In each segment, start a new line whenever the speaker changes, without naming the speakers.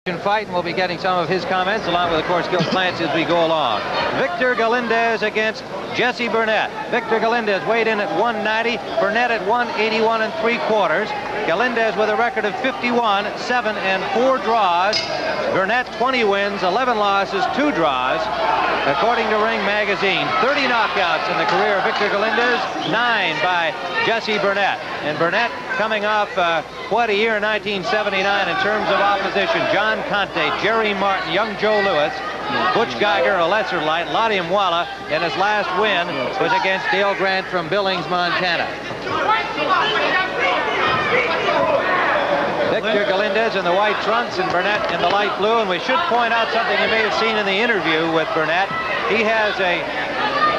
Fight, and we'll be getting some of his comments along with, of course, Gil Clancy as we go along. Victor Galindez against Jesse Burnette. Victor Galindez weighed in at 190, Burnette at 181 3/4. Galindez with a record of 51, 7 and 4 draws. Burnette 20 wins, 11 losses, 2 draws. According to Ring Magazine, 30 knockouts in the career of Victor Galindez, 9 by Jesse Burnette. And Burnette coming off what a year in 1979 in terms of opposition. John Conte, Jerry Martin, young Joe Louis, Butch Geiger, a lesser light, Lottie Mwala, and his last win was against Dale Grant from Billings, Montana. Victor Galindez in the white trunks and Burnette in the light blue. And we should point out something you may have seen in the interview with Burnette. He has a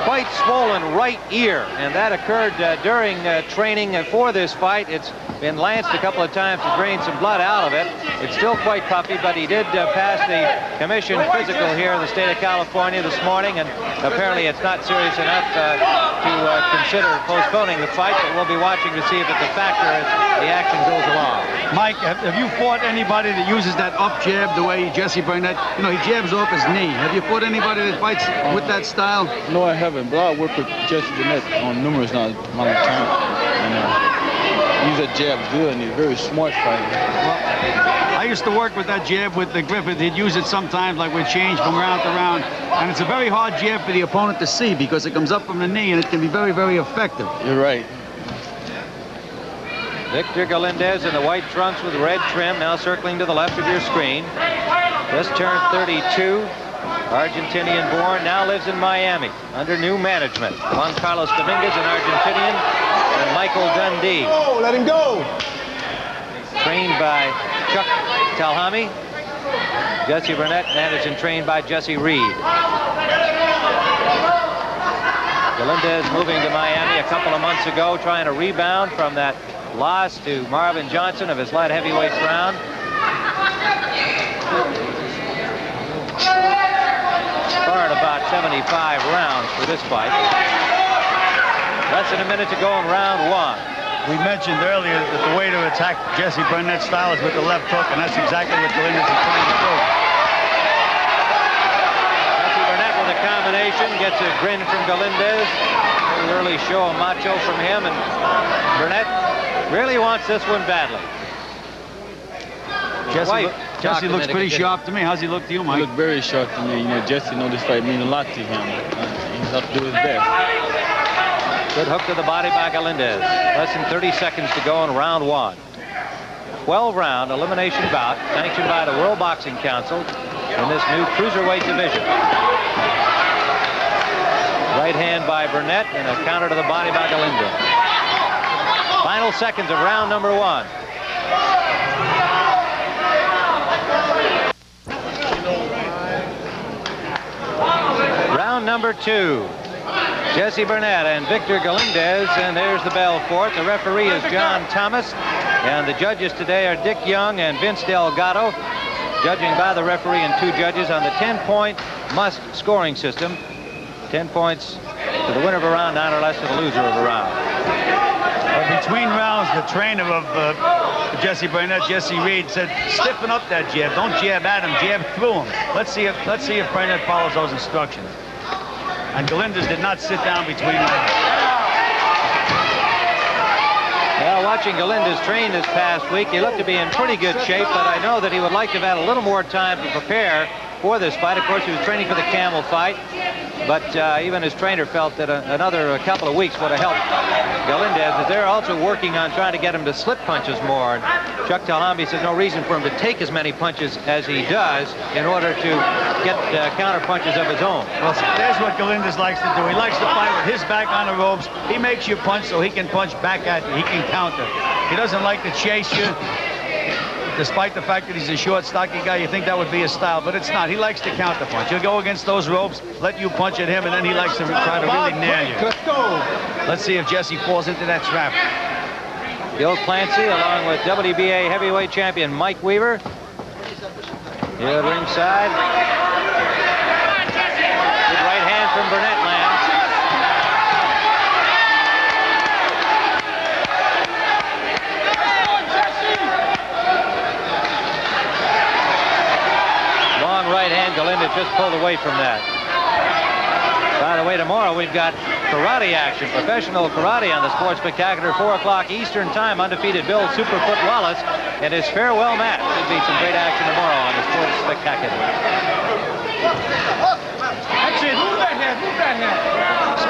quite swollen right ear, and that occurred during training for this fight. It's been lanced a couple of times to drain some blood out of it. It's still quite puffy, but he did pass the commission physical here in the state of California this morning, and apparently it's not serious enough to consider postponing the fight, but we'll be watching to see if it's a factor as the action goes along.
Mike, have you fought anybody that uses that up jab the way Jesse Burnette, you know, he jabs off his knee? Have you fought anybody that fights with that style?
No, I haven't, but I worked with Jesse Burnette on numerous amount of time. And he's a jab good, and he's a very smart fighter.
Well, I used to work with that jab with the Griffith. He'd use it sometimes, like we'd change from round to round. And it's a very hard jab for the opponent to see because it comes up from the knee, and it can be very, very effective.
You're right.
Victor Galindez in the white trunks with red trim, now circling to the left of your screen. Just turned 32. Argentinian born, now lives in Miami under new management. Juan Carlos Dominguez, an Argentinian, and Michael Dundee.
Oh, let him go.
Trained by Chuck Talhami. Jesse Burnette managed and trained by Jesse Reed. Galindez moving to Miami a couple of months ago, trying to rebound from that loss to Marvin Johnson of his light heavyweight crown. Sparred about 75 rounds for this fight. Less than a minute to go in round one.
We mentioned earlier that the way to attack Jesse Burnette's style is with the left hook, and that's exactly what Galindez is trying to do.
Jesse Burnette with a combination, gets a grin from Galindez. An early show of macho from him, and Burnette really wants this one badly.
Jesse looks pretty sharp to me. How's he look to you, Mike?
He looked very sharp to me. You know, Jesse knows this fight means a lot to him. He's up to his best.
Good hook to the body by Galindez. Less than 30 seconds to go in round one. 12-round elimination bout sanctioned by the World Boxing Council in this new cruiserweight division. Right hand by Burnette and a counter to the body by Galindez. Final seconds of round number one. Round number two. Jesse Burnette and Victor Galindez, and there's the bell for it. The referee is John Thomas, and the judges today are Dick Young and Vince Delgado, judging by the referee and 2 judges on the 10-point must scoring system. 10 points to the winner of a round, 9 or less to the loser of a round.
Well, between rounds, the trainer of Jesse Burnette, Jesse Reed, said, stiffen up that jab. Don't jab at him, jab through him. Let's see if Burnette follows those instructions. And Galindez did not sit down between rounds.
Well, watching Galindez train this past week, he looked to be in pretty good shape, but I know that he would like to have had a little more time to prepare for this fight. Of course, he was training for the Camel fight, but even his trainer felt that another couple of weeks would have helped Galindez. They're also working on trying to get him to slip punches more. And Chuck Talhami says no reason for him to take as many punches as he does in order to get counter punches of his own.
Well, there's what Galindez likes to do. He likes to fight with his back on the ropes. He makes you punch so he can punch back at you. He can counter. He doesn't like to chase you. Despite the fact that he's a short, stocky guy, you think that would be his style, but it's not. He likes to counter punch. He'll go against those ropes, let you punch at him, and then he likes to try to really nail you.
Let's go.
Let's see if Jesse falls into that trap.
Gil Clancy, along with WBA heavyweight champion Mike Weaver, here at ringside. Good right hand from Burnette lands. Galindez just pulled away from that. By the way, tomorrow we've got karate action, professional karate on the Sports Spectacular, 4 o'clock Eastern Time. Undefeated Bill Superfoot Wallace and his farewell match. Should be some great action tomorrow on the Sports Spectacular.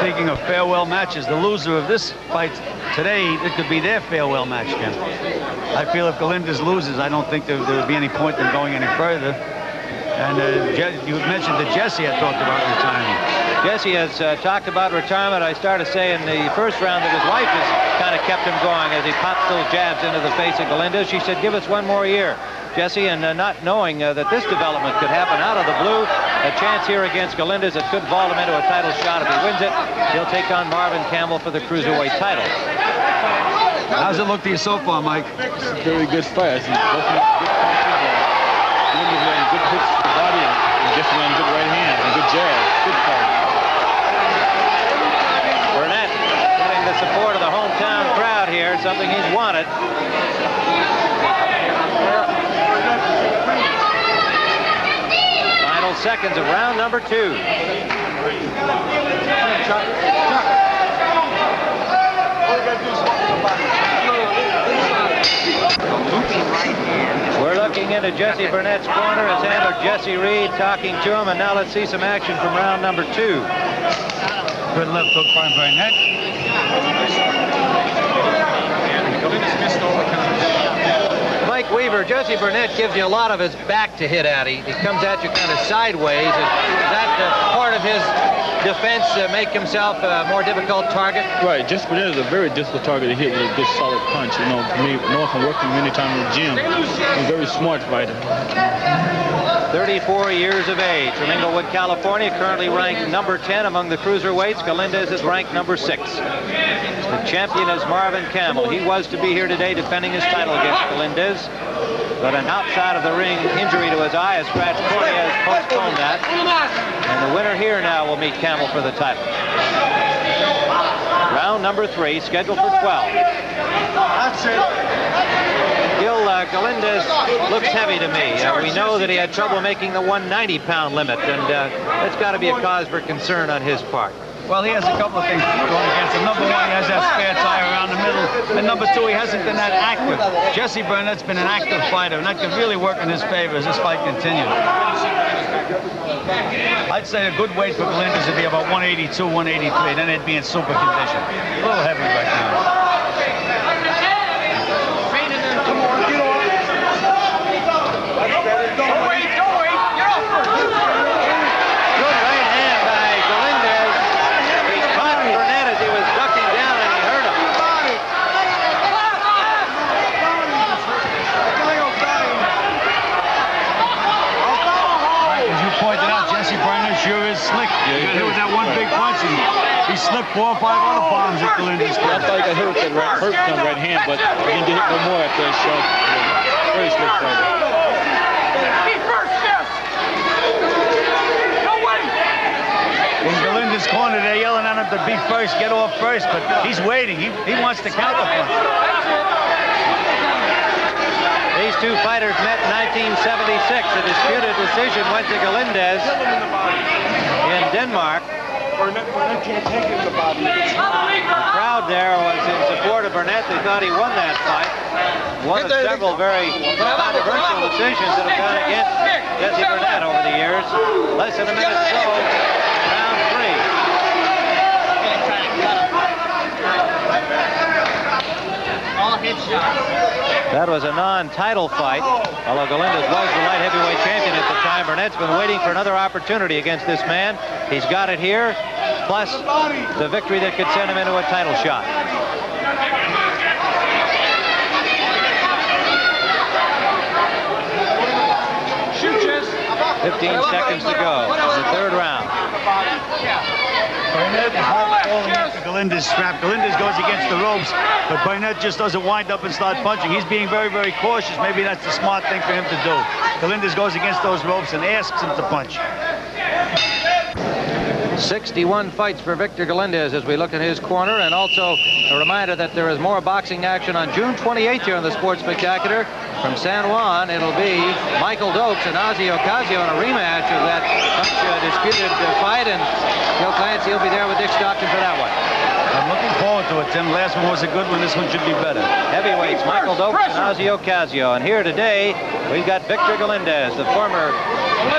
Speaking of farewell matches, the loser of this fight today, it could be their farewell match, Ken. I feel if Galindez loses, I don't think there would be any point in going any further. And you mentioned that Jesse had talked about retirement.
Jesse has talked about retirement. I started to say in the first round that his wife has kind of kept him going as he pops those jabs into the face of Galindez. She said, give us one more year, Jesse, and not knowing that this development could happen out of the blue. A chance here against Galindez that could vault him into a title shot. If he wins it, he'll take on Marvin Campbell for the cruiserweight title.
How's it look to you so far, Mike?
It's a very good fight. Galindez landing good hits to the body and just landing good right hand and good jab. Good fight.
Burnette getting the support of the hometown crowd here, something he's wanted. Final seconds of round number 2. We're looking into Jesse Burnette's corner. His handler Jesse Reed talking to him, and now let's see some action from round number 2.
Good left hook by Burnette.
Mike Weaver, Jesse Burnette gives you a lot of his back to hit at. He comes at you kind of sideways. Is that part of his defense make himself a more difficult target?
Right, Jesse Burnette is a very difficult target to hit with a good solid punch. You know, me, from working many times in the gym, he's a very smart fighter.
34 years of age from Inglewood, California, currently ranked number 10 among the cruiserweights. Galindez is ranked number 6. The champion is Marvin Campbell. He was to be here today defending his title against Galindez, but an outside of the ring injury to his eye, a scratch cornea, has postponed that. And the winner here now will meet Campbell for the title. Round number 3, scheduled for 12.
That's it.
Gil Galindez looks heavy to me. We know that he had trouble making the 190-pound limit, and that's got to be a cause for concern on his part.
Well, he has a couple of things going against him. Number 1, he has that spare tire around the middle. And number 2, he hasn't been that active. Jesse Burnette's been an active fighter, and that could really work in his favor as this fight continues. I'd say a good weight for Galindez would be about 182, 183. Then it'd be in super condition. A little heavy right now. Slick. He got hit with that one big punch, and he slipped 4 or 5 other bombs at Galindez.
I thought he got hit with that right hand, but he didn't get hit no more after that shot. Very slick fighter.
In Galindez's corner, they're yelling at him to be first, get off first, but he's waiting. He wants to counter punch.
These two fighters met in 1976. A disputed decision went to Galindez in Denmark. The crowd there was in support of Burnette. They thought he won that fight. One of several very controversial decisions that have gone against Jesse Burnette over the years. Less than a minute to go. Round 3. All hit shots. That was a non-title fight, although Galindez was the light heavyweight champion at the time. Burnette's been waiting for another opportunity against this man. He's got it here, plus the victory that could send him into a title shot. 15 seconds to go in the 3rd round.
Burnette is not falling into Galindez's strap. Galindez goes against the ropes, but Burnette just doesn't wind up and start punching. He's being very, very cautious. Maybe that's the smart thing for him to do. Galindez goes against those ropes and asks him to punch.
61 fights for Victor Galindez as we look at his corner, and also a reminder that there is more boxing action on June 28th here on the Sports Spectacular. From San Juan, it'll be Michael Dokes and Ozzie Ocasio in a rematch of that much disputed fight, and Gil Clancy will be there with Dick Stockton for that one.
I'm looking forward to it, Tim. Last one was a good one. This one should be better.
Heavyweights, Michael Dokes and Ozzie Ocasio. And here today, we've got Victor Galindez, the former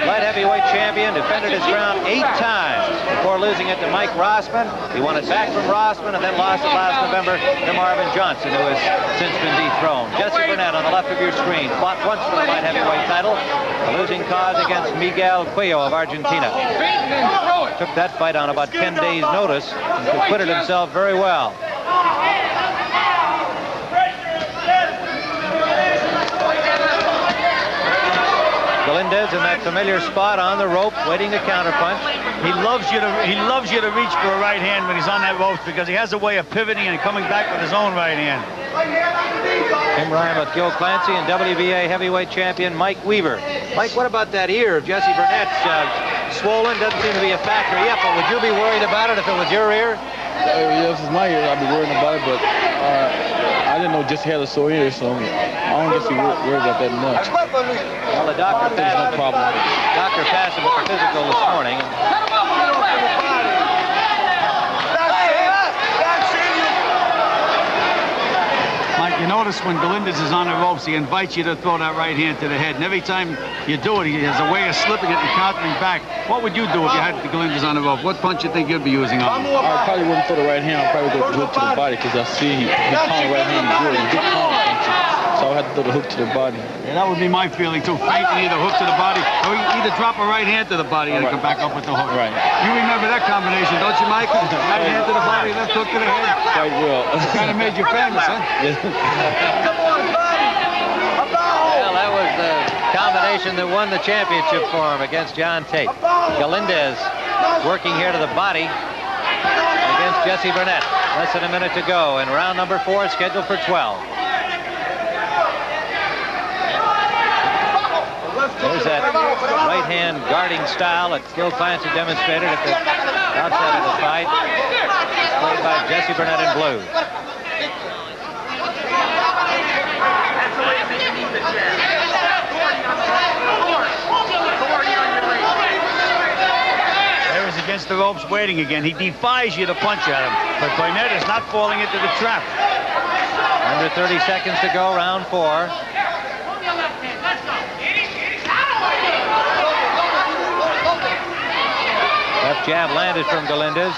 light heavyweight champion, defended his crown 8 times before losing it to Mike Rossman. He won it back from Rossman and then lost it last November to Marvin Johnson, who has since been dethroned. Jesse Burnette on the left of your screen fought once for the light heavyweight title, a losing cause against Miguel Cuello of Argentina. Took that fight on about 10 days' notice and acquitted himself very well. Galindez in that familiar spot on the rope, waiting to counterpunch.
He loves you to reach for a right hand when he's on that rope, because he has a way of pivoting and coming back with his own right hand.
Tim Ryan with Gil Clancy and WBA heavyweight champion Mike Weaver. Mike, what about that ear of Jesse Burnette's? Swollen, doesn't seem to be a factor yet, but would you be worried about it if it was your ear?
Yeah, if it's my ear, I'd be worried about it, but I didn't know Jesse had a sore ear, so I don't guess he worried about that much.
Well, the doctor passed
no problem.
Doctor passed him at the physical this morning.
Mike, you notice when Galindez is on the ropes, he invites you to throw that right hand to the head. And every time you do it, he has a way of slipping it and countering back. What would you do if you had Galindez on the rope? What punch you think you'd be using on him?
I probably wouldn't throw the right hand. I'd probably go hook to the body, because I see his counter right hand is good. He's good counter puncher. So I would have to throw the hook to the body.
Yeah, that would be my feeling too. Feint and either hook to the body, or either drop a right hand to the body and come back up with the hook.
Right.
You remember that combination, don't you, Mike? Right hand to the body, left hook to the head.
Quite well.
Kind of made you famous, huh?
Well, that was the combination that won the championship for him against John Tate. Galindez working here to the body against Jesse Burnette. Less than a minute to go in round number 4, scheduled for 12. There's that right hand guarding style that Gil Clancy demonstrated at the outset of the fight. Displayed by Jesse Burnette in blue.
There is against the ropes waiting again. He defies you to punch at him, but Burnette is not falling into the trap.
Under 30 seconds to go, round 4. Left jab landed from Galindez.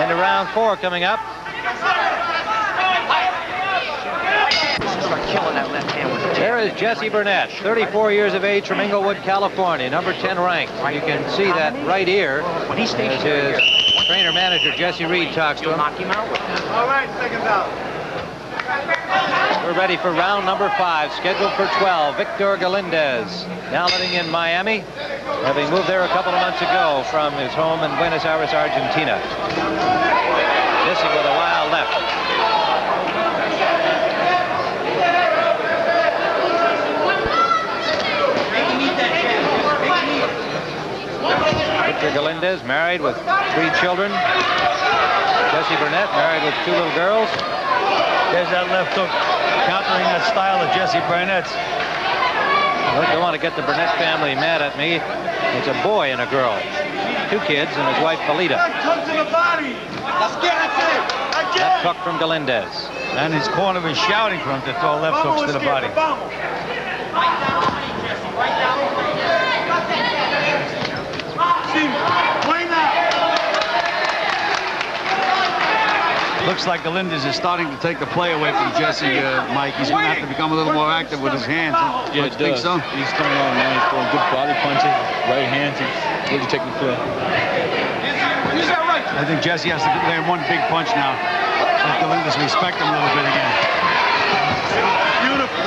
Into round 4 coming up. There is Jesse Burnette, 34 years of age, from Inglewood, California, number 10 ranked. You can see that right ear as his trainer-manager Jesse Reed talks to him.
All right, second out.
We're ready for round number 5, scheduled for 12. Victor Galindez, now living in Miami, having moved there a couple of months ago from his home in Buenos Aires, Argentina. Dissing with a wild left. Victor Galindez, married with 3 children. Jesse Burnette, married with 2 little girls.
There's that left hook, countering that style of Jesse Burnette's.
I don't want to get the Burnette family mad at me. It's a boy and a girl. 2 kids and his wife, Felita. That hook from Galindez.
And his corner is shouting for him to throw left hooks to the body. Looks like Galindez is starting to take the play away from Jesse, Mike. He's going to have to become a little more active with his hands.
Yeah,
Don't you think so?
He's coming on, man. He's throwing good body punches, right hands. He's really taking the play.
I think Jesse has to land one big punch now. Let Galindez respect him a little bit again. Beautiful.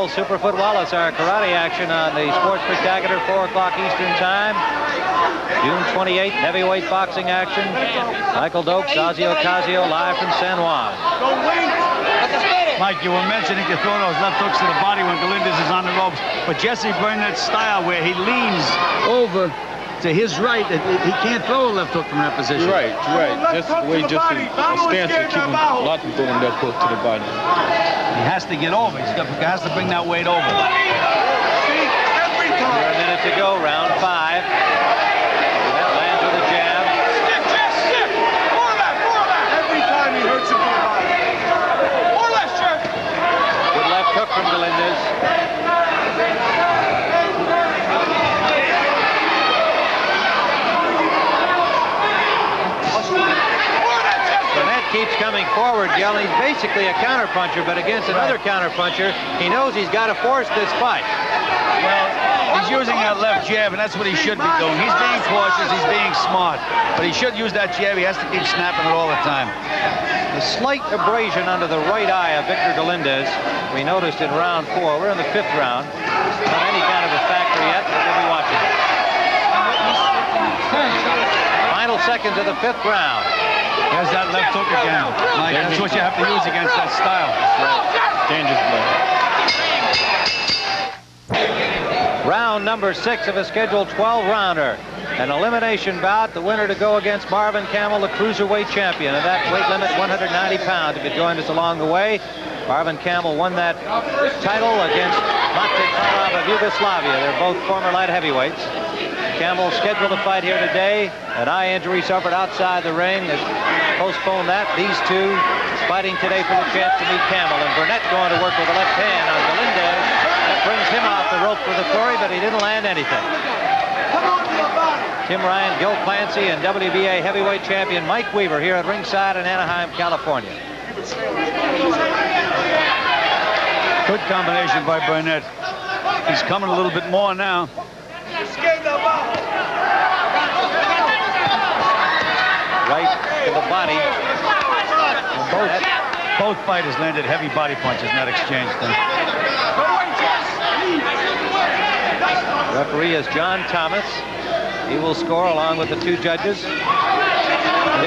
Michael Superfoot Wallace, our karate action on the Sports Spectacular, 4 o'clock Eastern Time. June 28th, heavyweight boxing action. Michael Dokes, Ozzie Ocasio, live from San Juan.
Mike, you were mentioning you throw those left hooks to the body when Galindez is on the ropes, but Jesse Burnette's style where he leans over to his right, he can't throw a left hook from that position.
You're right, you're right. Just the way Jesse stands to keep him a lot of throwing left hook to the body.
He has to get over. He has to bring that weight over.
Under a minute to go, round 5. That lands with a jab.
Stiff. More left. Every time he hurts him from the body. More left, sir.
Good left hook from Galindez. Burnette keeps coming forward, yelling. He's basically a counterpuncher, but against another counterpuncher, he knows he's got to force this fight.
Well, he's using that left jab, and that's what he should be doing. He's being cautious, he's being smart, but he should use that jab. He has to keep snapping it all the time.
A slight abrasion under the right eye of Victor Galindez. We noticed in round 4. We're in the 5th round. Not any kind of a factor yet, but we'll be watching. Final seconds of the 5th round.
There's that left hook again. Mike, that's what you have to use against that style.
Dangerous blow.
Round number 6 of a scheduled 12-rounder. An elimination bout, the winner to go against Marvin Campbell, the cruiserweight champion. And that weight limit, 190 pounds. If you joined us along the way, Marvin Campbell won that title against Mate Karab of Yugoslavia. They're both former light heavyweights. Campbell scheduled to fight here today. An eye injury suffered outside the ring has postponed that. These two fighting today for the chance to meet Campbell. And Burnette going to work with the left hand on Galindez. That brings him off the rope for the Fury, but he didn't land anything. Tim Ryan, Gil Clancy, and WBA heavyweight champion Mike Weaver here at ringside in Anaheim, California.
Good combination by Burnette. He's coming a little bit more now.
Right to the body.
Both fighters landed heavy body punches in that exchange then.
Referee is John Thomas. He will score along with the 2 judges.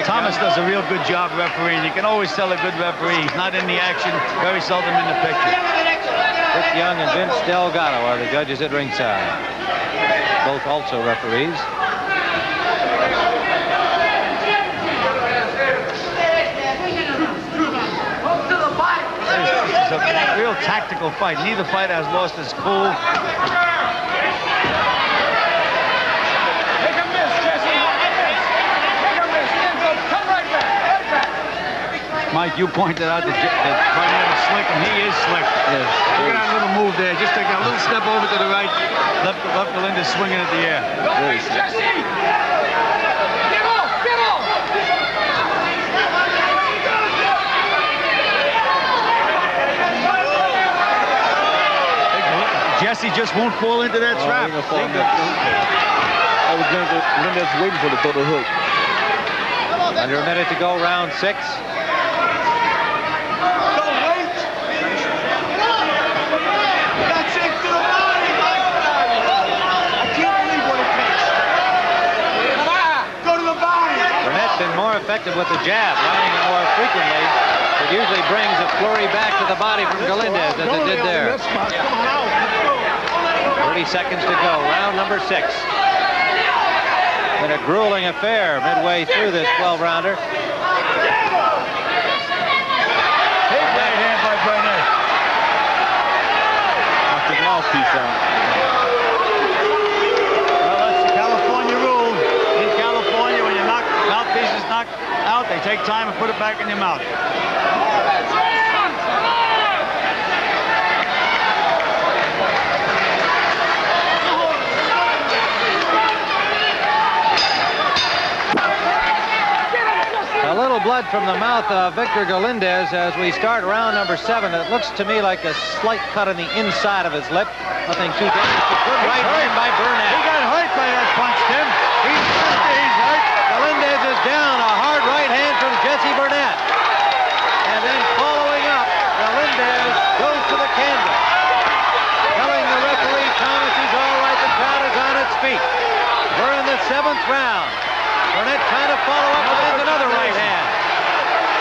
Thomas does a real good job refereeing. You can always tell a good referee. He's not in the action, very seldom in the picture.
Dick Young and Vince Delgado are the judges at ringside. Both also referees.
This is a real tactical fight. Neither fighter has lost his cool. Mike, you pointed out that Burnette is slick, and he is slick.
Yes.
Look at that little move there. Just take a little step over to the right. Left Galindez swinging at the air.
Very slick.
Get off!
Jesse just won't fall into that trap.
I was Galindez waiting for the total hook.
Under a minute to go, round 6. Been more effective with the jab, landing it more frequently. It usually brings a flurry back to the body from Galindez, as it did there. 30 seconds to go, round number 6. Been a grueling affair midway through this 12-rounder.
Big right hand by Burnette.
Knocked his mouthpiece out.
Well, that's the California rule. In California, when your mouthpiece is knocked out, they take time and put it back in your mouth.
A little blood from the mouth of Victor Galindez as we start round number 7. It looks to me like a slight cut on the inside of his lip. Nothing too dangerous. Good right hand by Burnette.
He got hurt by that punch, Tim.
He's hurt. Galindez is down. A hard right hand from Jesse Burnette. And then following up, Galindez goes to the canvas. feet. We're in the 7th round. Burnette trying to follow up with another right hand.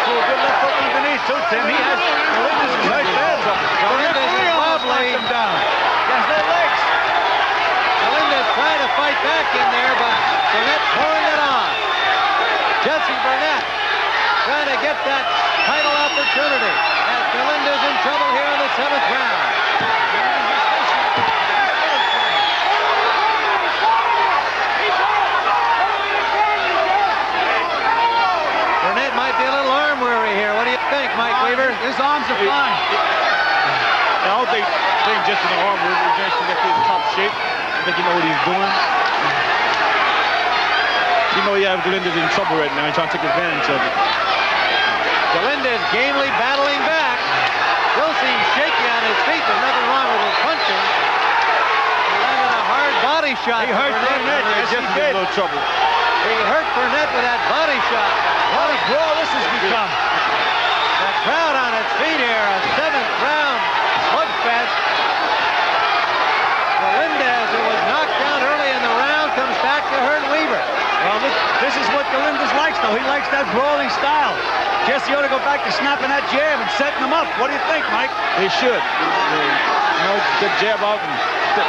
So a good left hook underneath, too, Tim. He has Galindez is right there.
Galindez is wobbly.
Him down. He has no legs.
Galindez trying to fight back in there, but Burnette pouring it on. Jesse Burnette trying to get that title opportunity as Galindez in trouble here in the 7th round. Burnette might be a little arm weary here. What do you think, Mike Weaver?
His arms are fine.
I don't think just in the arm was eventually get to the top shape. I think you know what he's doing. You know you have Galindez in trouble right now. He's trying to take advantage of it.
Galindez gamely battling back. Still seems shaky on his feet. There's nothing wrong with his punching. He landed a hard body shot.
He hurt Burnette. Yes, he did.
A little trouble.
He hurt Burnette with that body shot.
What a brawl this has become.
The crowd on its feet here. A 7th round slugfest. Galindez, who was knocked down early in the round, comes back to hurt Weaver.
Well, this is what Galindez likes, though. He likes that brawling style. Jesse ought to go back to snapping that jab and setting him up. What do you think, Mike?
They should. You know, good jab out and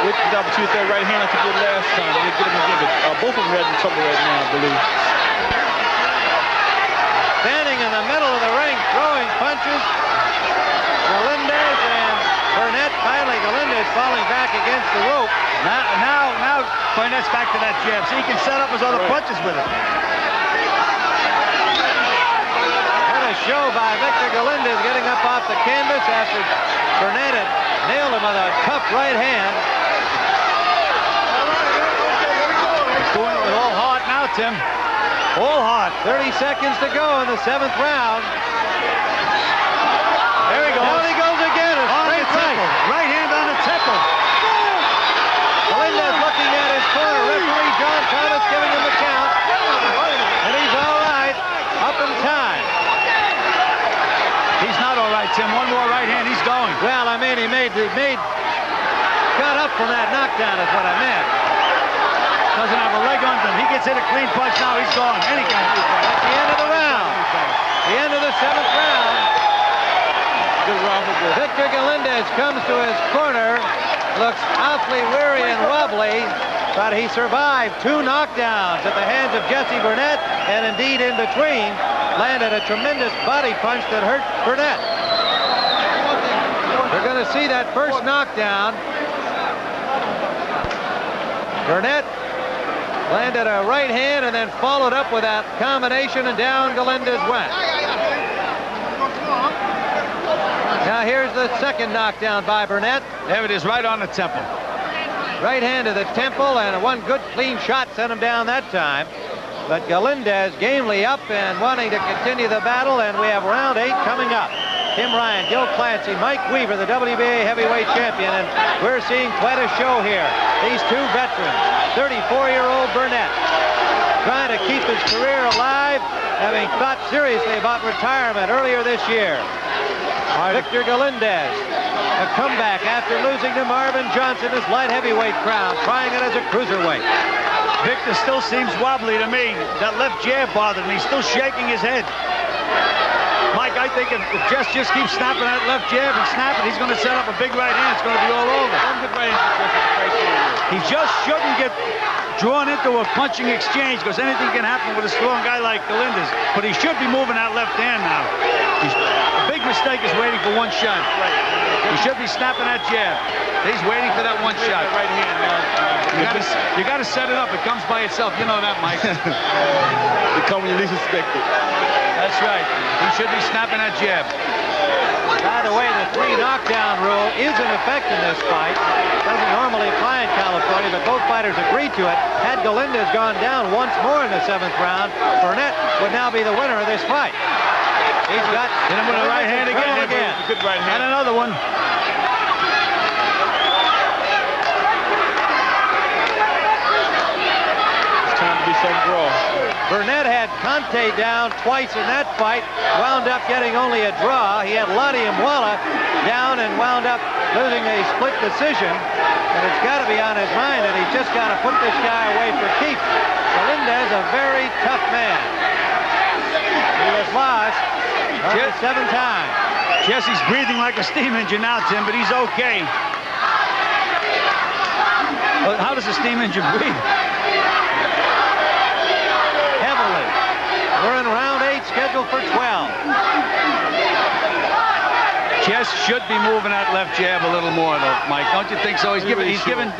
with the opportunity with that right hand like he did last time. They get him again, but both of them are in trouble right now, I believe.
Standing in the middle of the ring, throwing punches. Galindez and Burnette. Finally, Galindez falling back against the rope.
Now Burnett's back to that jab, so he can set up his other punches with it.
What a show by Victor Galindez getting up off the canvas after Burnette had nailed him with a tough right hand.
He's doing it with all heart now, Tim. All heart.
30 seconds to go in the 7th round.
There he goes.
Down he goes again. A
On the
straight right.
temple. Right hand on the temple.
Galindez looking at his corner. Referee John Thomas giving him the count. And he's all right. Up in time.
He's not all right, Tim. One more right hand, he's going.
Well, I mean, he got up from that knockdown is what I meant.
Doesn't have a leg under him. He gets hit a clean punch now, he's gone. Any kind of
That's the end of the round. The end of the 7th round.
Good round for both.
Victor Galindez comes to his corner. Looks awfully weary and wobbly, but he survived 2 knockdowns at the hands of Jesse Burnette, and indeed in between landed a tremendous body punch that hurt Burnette. We're going to see that first knockdown. Burnette landed a right hand and then followed up with that combination, and down Galindez went. Now here's the second knockdown by Burnette.
There it is, right on the temple.
Right hand to the temple, and one good clean shot sent him down that time. But Galindez gamely up and wanting to continue the battle, and we have round 8 coming up. Tim Ryan, Gil Clancy, Mike Weaver, the WBA heavyweight champion, and we're seeing quite a show here. These 2 veterans, 34-year-old Burnette, trying to keep his career alive, having thought seriously about retirement earlier this year. Victor Galindez, a comeback after losing to Marvin Johnson, his light heavyweight crown, trying it as a cruiserweight.
Victor still seems wobbly to me. That left jab bothered me. He's still shaking his head. Mike, I think if Jess just keeps snapping that left jab and snapping, he's going to set up a big right hand. It's going to be all over. He just shouldn't get drawn into a punching exchange, because anything can happen with a strong guy like Galindez. But he should be moving that left hand now. A big mistake is waiting for one shot. He should be snapping that jab. He's waiting for that one shot.
Right hand now.
You got to set it up. It comes by itself. You know that, Mike.
It comes when you least expect it.
That's right. He should be snapping that jab.
By the way, the 3 knockdown rule is in effect in this fight. Doesn't normally apply in California, but both fighters agreed to it. Had Galindez gone down once more in the 7th round, Burnette would now be the winner of this fight. He's got
hit him with a right hand again.
A good right hand.
And another one.
It's time to be some brawl.
Burnette had Conte down twice in that fight, wound up getting only a draw. He had Lottie Mwala down and wound up losing a split decision, and it's got to be on his mind that he's just got to put this guy away for keeps. Galindez, a very tough man. He has lost 7 times.
Jesse's breathing like a steam engine now, Tim, but he's okay. Well, how does a steam engine breathe?
Heavily. We're in round 8, scheduled for 12.
Jess should be moving that left jab a little more, though, Mike. Don't you think so? He's given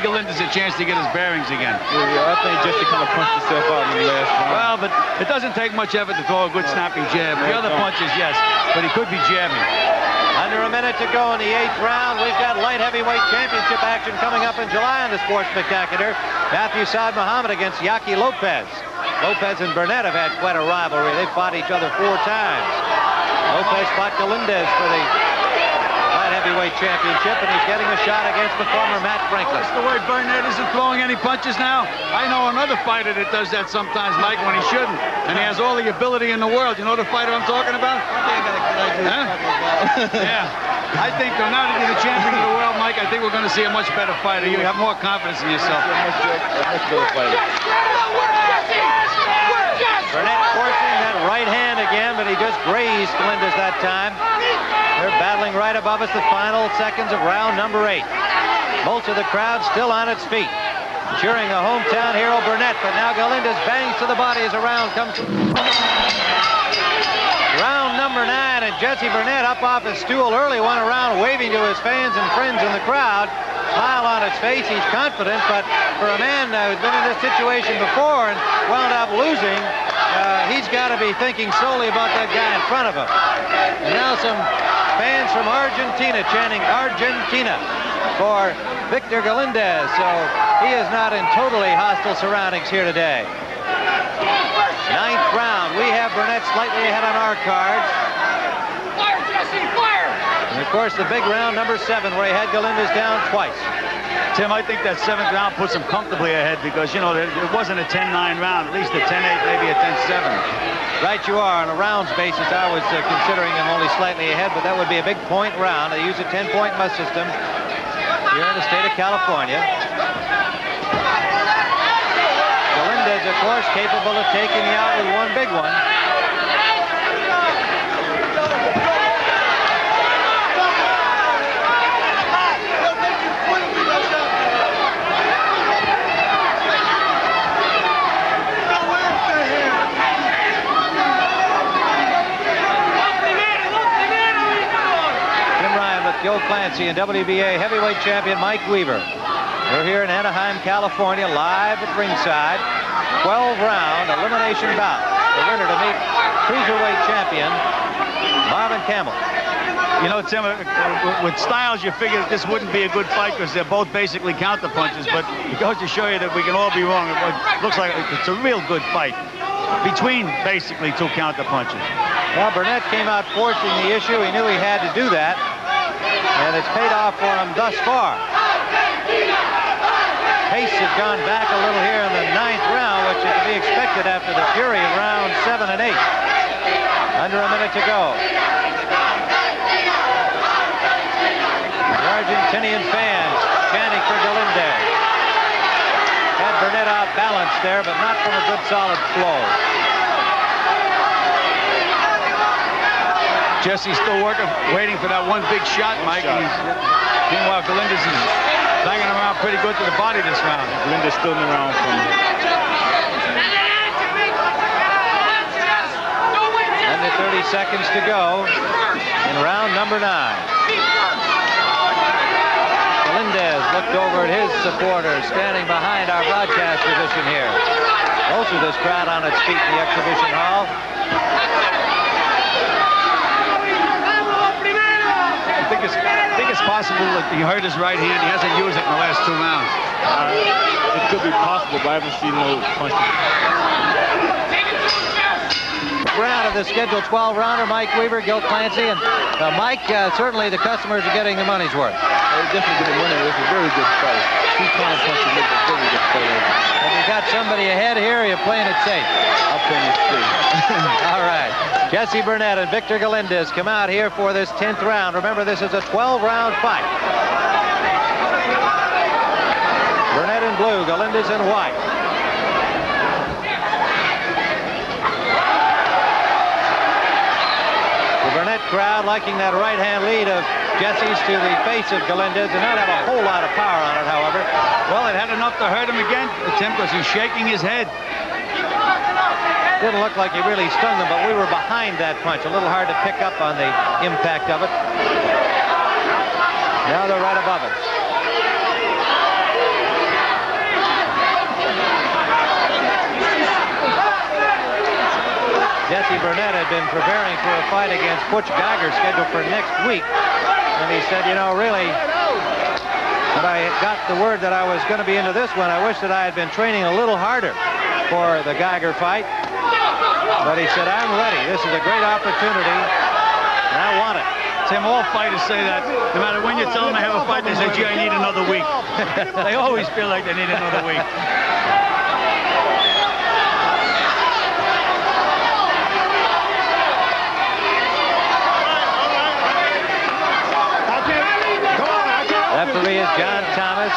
Galindez a chance to get his bearings again.
Yeah, I think Jesse kind of punched himself out in the last round.
Well, but it doesn't take much effort to throw a good snapping jab. The other punches, yes, but he could be jabbing.
Under a minute to go in the 8th round. We've got light heavyweight championship action coming up in July on the Sports Spectacular. Matthew Saad Muhammad against Yaki Lopez. Lopez and Burnette have had quite a rivalry. They fought each other 4 times. Lopez fought Galindez for the light heavyweight championship, and he's getting a shot against the former Matt Franklin.
That's the way Burnette isn't throwing any punches now. I know another fighter that does that sometimes, Mike, when he shouldn't. And he has all the ability in the world. You know the fighter I'm talking about? Huh? Yeah. I think now that you're the champion of the world, Mike, I think we're going to see a much better fighter. You have more confidence in yourself.
A much better fighter.
Burnette forcing that right hand again, but he just grazed Galindez that time. They're battling right above us, the final seconds of round number 8. Most of the crowd still on its feet, cheering the hometown hero Burnette, but now Galindez bangs to the body as the round comes. Round number 9, and Jesse Burnette up off his stool early, went around waving to his fans and friends in the crowd. Smile on his face, he's confident, but for a man who's been in this situation before and wound up losing, he's got to be thinking solely about that guy in front of him. And now some fans from Argentina chanting Argentina for Victor Galindez, so he is not in totally hostile surroundings here today. 9th round. We have Burnette slightly ahead on our cards.
Fire, Jesse, fire!
And of course, the big round, number 7, where he had Galindez down twice.
Tim, I think that 7th round puts him comfortably ahead because, you know, it wasn't a 10-9 round, at least a 10-8, maybe a 10-7.
Right you are. On a rounds basis, I was considering him only slightly ahead, but that would be a big point round. They use a 10-point must system here in the state of California. Galindez, of course, capable of taking you out with one big one. Joe Clancy and WBA heavyweight champion Mike Weaver. We're here in Anaheim, California, live at ringside. 12-round elimination bout. The winner to meet cruiserweight champion Marvin Campbell.
You know, Tim, with Styles, you figure that this wouldn't be a good fight because they're both basically counter punches, but it goes to show you that we can all be wrong. It looks like it's a real good fight between basically 2 counter punches.
Well, Burnette came out forcing the issue. He knew he had to do that, and it's paid off for him thus far. Pace has gone back a little here in the 9th round, which is to be expected after the fury of rounds 7 and 8. Under a minute to go. The Argentinian fans chanting for Galindez. Had Burnette out balanced there, but not from a good solid flow.
Jesse's still working, waiting for that one big shot, Mike. Meanwhile, Galindez is banging around pretty good to the body this round.
Galindez still in the round for him.
Under 30 seconds to go in round number 9. Galindez looked over at his supporters standing behind our broadcast position here. Most of this crowd on its feet in the exhibition hall.
I think it's possible that he hurt his right hand. He hasn't used it in the last 2 rounds.
It could be possible, but I haven't seen no punches.
Round of the scheduled 12-rounder, Mike Weaver, Gil Clancy, and Mike, certainly the customers are getting the money's worth.
They're definitely getting money. It's a very good fight. 2 counter punches make a very good fight.
And you got got somebody ahead here, or are you playing it safe?
I'll play it safe.
All right. Jesse Burnette and Victor Galindez come out here for this 10th round. Remember, this is a 12-round fight. Burnette in blue, Galindez in white. The Burnette crowd liking that right-hand lead of Jesse's to the face of Galindez, and not have a whole lot of power on it, however.
Well, it had enough to hurt him again, Tim, because he's shaking his head.
Didn't look like he really stung them, but we were behind that punch. A little hard to pick up on the impact of it. Now they're right above us. Jesse Burnette had been preparing for a fight against Butch Geiger scheduled for next week. And he said, you know, really, when I got the word that I was going to be into this one, I wish that I had been training a little harder for the Geiger fight. But he said, I'm ready. This is a great opportunity, and I want it.
Tim, all fighters say that. No matter when you tell them they have a fight, they say, gee, I need another week. They always feel like they need another week.
Referee is John Thomas.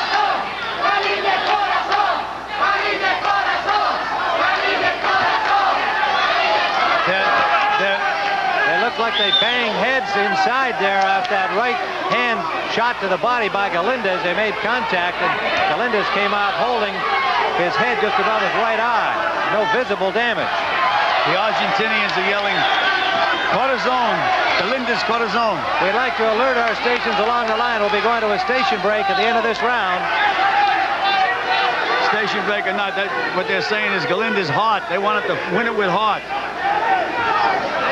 They look like they banged heads inside there off that right hand shot to the body by Galindez. They made contact, and Galindez came out holding his head just above his right eye. No visible damage.
The Argentinians are yelling, Corazon, Galindez Corazon.
We'd like to alert our stations along the line. We'll be going to a station break at the end of this round.
Station break or not, what they're saying is Galindez heart. They wanted to win it with heart.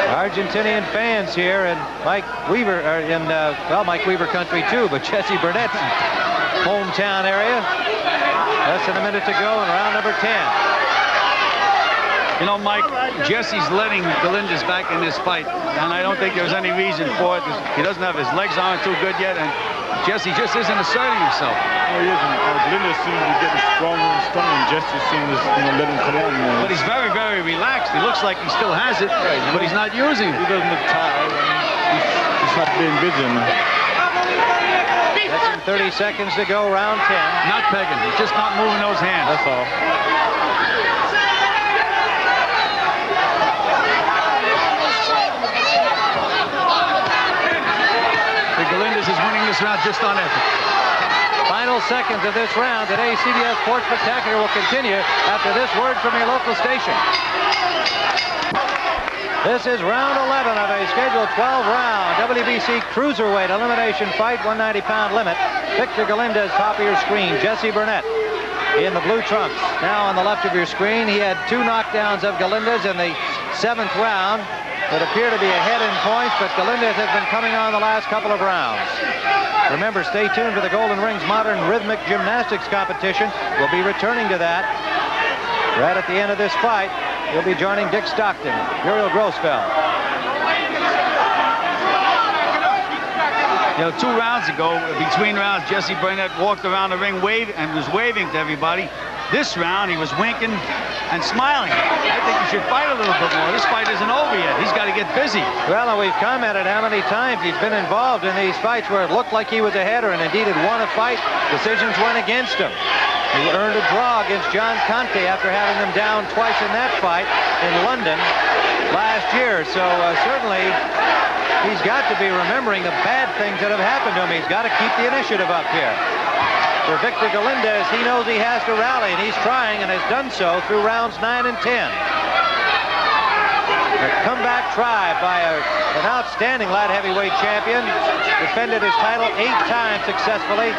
Argentinian fans here, and Mike Weaver are in, well, Mike Weaver country too, but Jesse Burnett's hometown area. Less than a minute to go in round number 10.
You know, Mike, Jesse's letting Galindez back in this fight, and I don't think there's any reason for it. He doesn't have his legs aren't too good yet, and Jesse just isn't asserting himself.
Oh, he isn't. Galindez seems to be getting stronger and stronger, and Jesse seems to let him come on more.
But he's very, very relaxed. He looks like he still has it, but he's not using it.
He doesn't look tired. He's not being vigilant.
Less than 30 seconds to go, round 10.
Not pegging. He's just not moving those hands.
That's all.
Galindez is winning this round just on effort.
Final seconds of this round. Today's CBS Sports Spectacular will continue after this word from your local station. This is round 11 of a scheduled 12-round WBC Cruiserweight elimination fight, 190-pound limit. Victor Galindez, top of your screen. Jesse Burnette in the blue trunks. Now on the left of your screen, he had 2 knockdowns of Galindez in the 7th round. It appeared to be ahead in points, but Galindez has been coming on the last couple of rounds. Remember, stay tuned for the Golden Rings Modern Rhythmic Gymnastics competition. We'll be returning to that. Right at the end of this fight, you'll be joining Dick Stockton, Muriel Grossfeld.
You know, 2 rounds ago, between rounds, Jesse Burnette walked around the ring and was waving to everybody. This round, he was winking and smiling. I think he should fight a little bit more. This fight isn't over yet. He's got to get busy.
Well, and we've commented how many times he's been involved in these fights where it looked like he was ahead, or and indeed had won a fight. Decisions went against him. He earned a draw against John Conte after having them down twice in that fight in London last year. So certainly he's got to be remembering the bad things that have happened to him. He's got to keep the initiative up here. For Victor Galindez, he knows he has to rally, and he's trying and has done so through rounds 9 and 10. A comeback try by an outstanding light heavyweight champion. Defended his title 8 times successfully.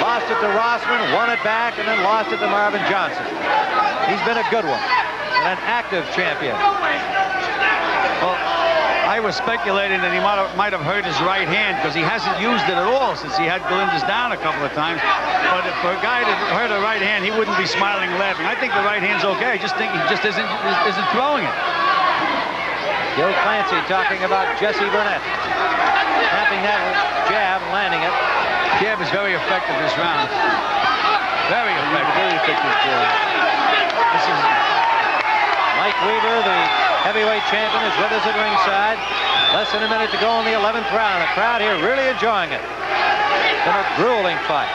Lost it to Rossman, won it back, and then lost it to Marvin Johnson. He's been a good one and an active champion.
Well, I was speculating that he might have hurt his right hand because he hasn't used it at all since he had Galindez down a couple of times. But if for a guy that hurt a right hand, he wouldn't be smiling and laughing. I think the right hand's okay. I just think he just isn't throwing it.
Gil Clancy talking about Jesse Burnette. Snapping that jab and landing it.
Jab is very effective this round. Very effective.
Very effective jab.
Weaver, the heavyweight champion, is with us at ringside. Less than a minute to go in the 11th round. The crowd here really enjoying it. It's been a grueling fight.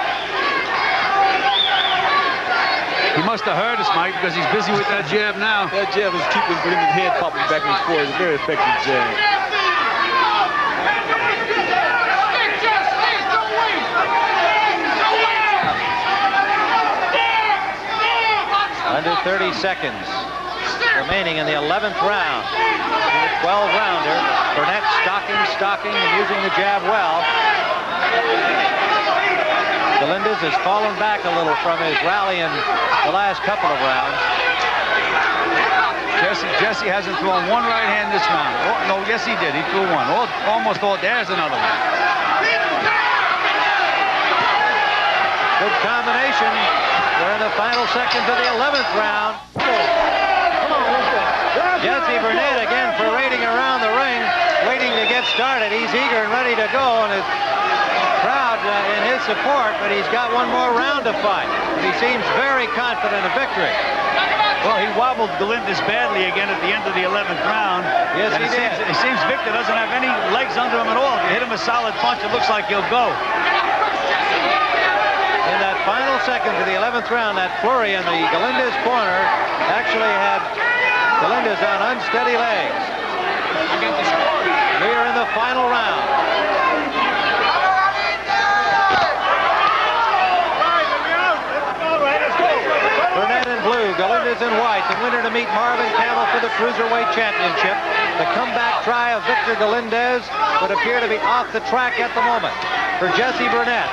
He must have heard us, Mike, because he's busy with that jab now.
That jab is keeping his head popping back and forth. It's a very effective jab.
Under 30 seconds remaining in the 11th round. 12-rounder. Burnette stalking, and using the jab well. Galindez has fallen back a little from his rally in the last couple of rounds.
Jesse hasn't thrown one right hand this round. Oh, no, yes he did. He threw one. Almost all. There's another one.
Good combination. We're in the final seconds of the 11th round. Jesse Burnette again parading around the ring, waiting to get started. He's eager and ready to go, and his crowd in his support, but he's got one more round to fight. And he seems very confident of victory.
Well, he wobbled Galindez badly again at the end of the 11th round.
Yes, he did.
It seems Victor doesn't have any legs under him at all. If you hit him a solid punch, it looks like he'll go.
In that final seconds of the 11th round, that flurry in the Galindez corner actually had Galindez on unsteady legs. We are in the final round. Burnette in blue, Galindez in white. The winner to meet Marvin Camel for the Cruiserweight Championship. The comeback try of Victor Galindez would appear to be off the track at the moment. For Jesse Burnette,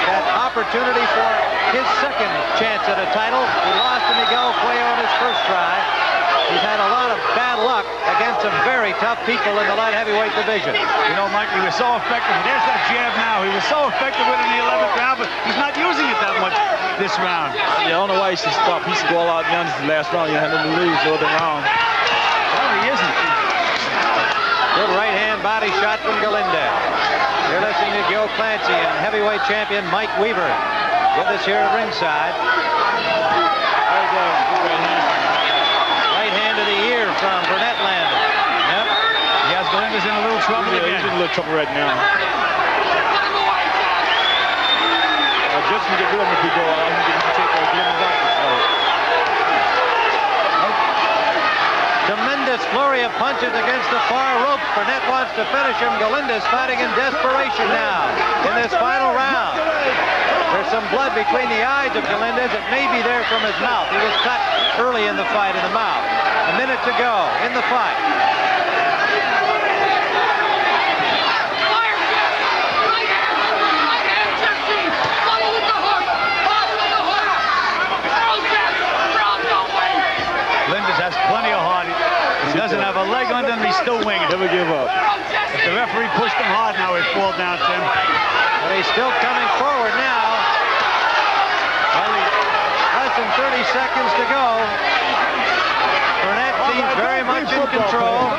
that opportunity for his second chance at a title. He lost to Miguel Cuello in his first try. He's had a lot of bad luck against some very tough people in the light heavyweight division.
You know, Mike, he was so effective. There's that jab now. He was so effective with it in the 11th round, but he's not using it that much this round.
Yeah, I don't know why he should stop. He should go all out beyond the last round. You had nothing to lose the other round.
Well, he isn't.
Good right hand body shot from Galindez. You're listening to Joe Clancy and heavyweight champion Mike Weaver with us here at ringside. Right hand to the ear from Burnette landed. Yep.
Yes, Galindez in a little trouble again.
He's in a little trouble right now. Just to get rid of him if he go out, he can take those limits out.
Tremendous flurry of punches against the far ropes. Burnette wants to finish him. Galindez fighting in desperation now in this final round. There's some blood between the eyes of Galindez. It may be there from his mouth. He was cut early in the fight in the mouth. A minute to go in the fight.
Galindez has plenty of heart. He doesn't have a leg under him. He's still winging.
Never give up.
If the referee pushed him hard now, he'd fall down, Tim.
But he's still coming forward now. Less than 30 seconds to go. Burnette seems very much in control.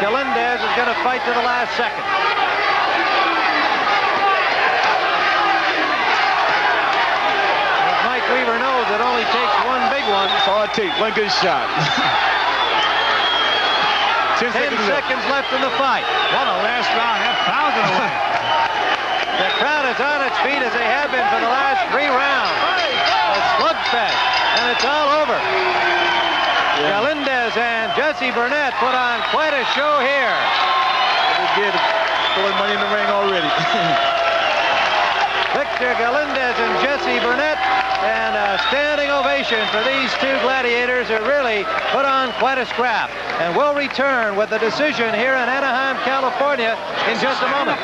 Galindez is going to fight to the last second. Mike Weaver knows it only takes one big one.
That's all it takes. One good shot.
10 seconds left in the fight.
What a last round. That pounded away.
The crowd is on its feet as they have been for the last 3 rounds. A slugfest, and it's all over. Yeah. Galindez and Jesse Burnette put on quite a show here.
They did. Throwing money in the ring already.
Victor Galindez and Jesse Burnette, and a standing ovation for these two gladiators who really put on quite a scrap. And we'll return with the decision here in Anaheim, California in just a moment.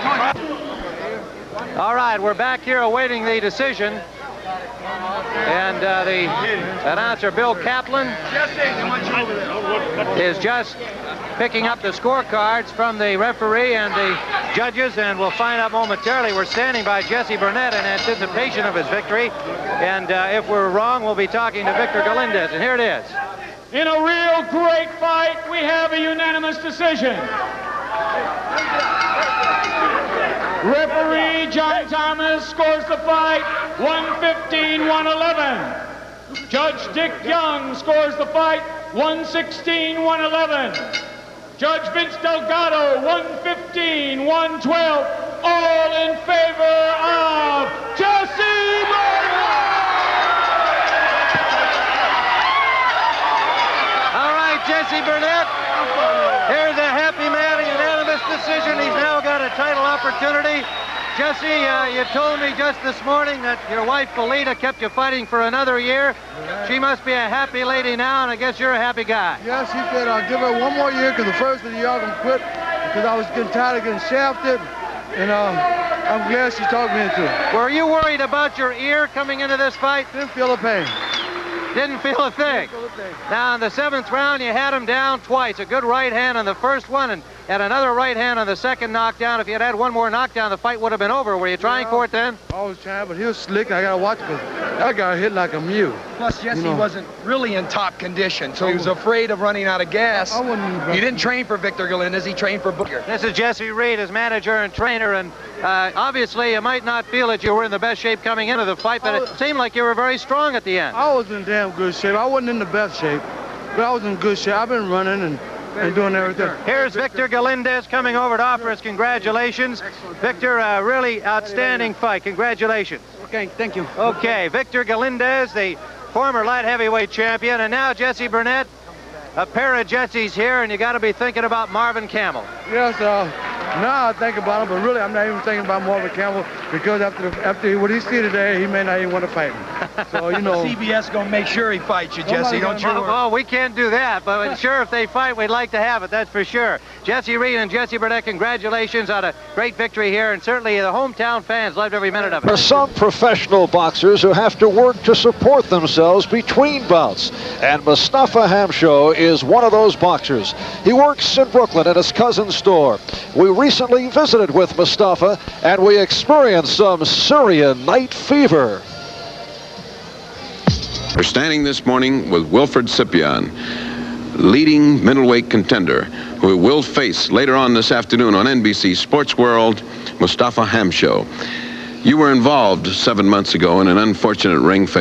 All right, we're back here awaiting the decision. And the announcer, Bill Kaplan, is just picking up the scorecards from the referee and the judges, and we'll find out momentarily. We're standing by Jesse Burnette in anticipation of his victory. And if we're wrong, we'll be talking to Victor Galindez. And here it is.
In a real great fight, we have a unanimous decision. Referee John Thomas scores the fight 115-111. Judge Dick Young scores the fight 116-111. Judge Vince Delgado 115-112. All in favor of Jesse Burnette.
All right, Jesse Burnette. Here's a happy man, a unanimous decision. He's now got a title opportunity. Jesse, you told me just this morning that your wife, Felita, kept you fighting for another year. She must be a happy lady now, and I guess you're a happy guy.
Yes, he said I'll give her one more year because the first of the year I was going to quit because I was getting tired of getting shafted. And I'm glad she talked me into it.
Were you worried about your ear coming into this fight?
Didn't feel a pain.
Didn't feel a thing. Now, in the 7th round, you had him down twice. A good right hand on the first one and another right hand on the second knockdown. If you had one more knockdown, the fight would have been over. Were you trying for it then?
I was trying, but he was slick. I got to watch because that guy hit like a mule.
Plus, Jesse wasn't really in top condition, so he was afraid of running out of gas. He didn't train for Victor Galindez. He trained for Booker.
This is Jesse Reed, his manager and trainer, and obviously you might not feel that you were in the best shape coming into the fight, but it seemed like you were very strong at the end.
I was in damn good shape. I wasn't in the best shape, but I was in good shape. I've been running and doing everything.
Here's Victor Galindez coming over to offer his congratulations. Victor, a really outstanding fight. Congratulations.
Okay, thank you.
Okay, Victor Galindez, the former light heavyweight champion, and now Jesse Burnette. A pair of Jessies here, and you got to be thinking about Marvin Campbell.
Yes, now I think about him, but really I'm not even thinking about Marvin Campbell because after what he see today, he may not even want to fight me. So, you know.
CBS going to make sure he fights you, Jesse. Don't you worry.
Well, we can't do that, but sure, if they fight, we'd like to have it, that's for sure. Jesse Reed and Jesse Burnette, congratulations on a great victory here, and certainly the hometown fans loved every minute of it.
There are some professional boxers who have to work to support themselves between bouts, and Mustafa Hamsho is one of those boxers. He works in Brooklyn at his cousin's store. We recently visited with Mustafa, and we experienced some Syrian night fever.
We're standing this morning with Wilfred Scipion, leading middleweight contender, who will face later on this afternoon on NBC Sports World, Mustafa Hamsho. You were involved 7 months ago in an unfortunate ring fight.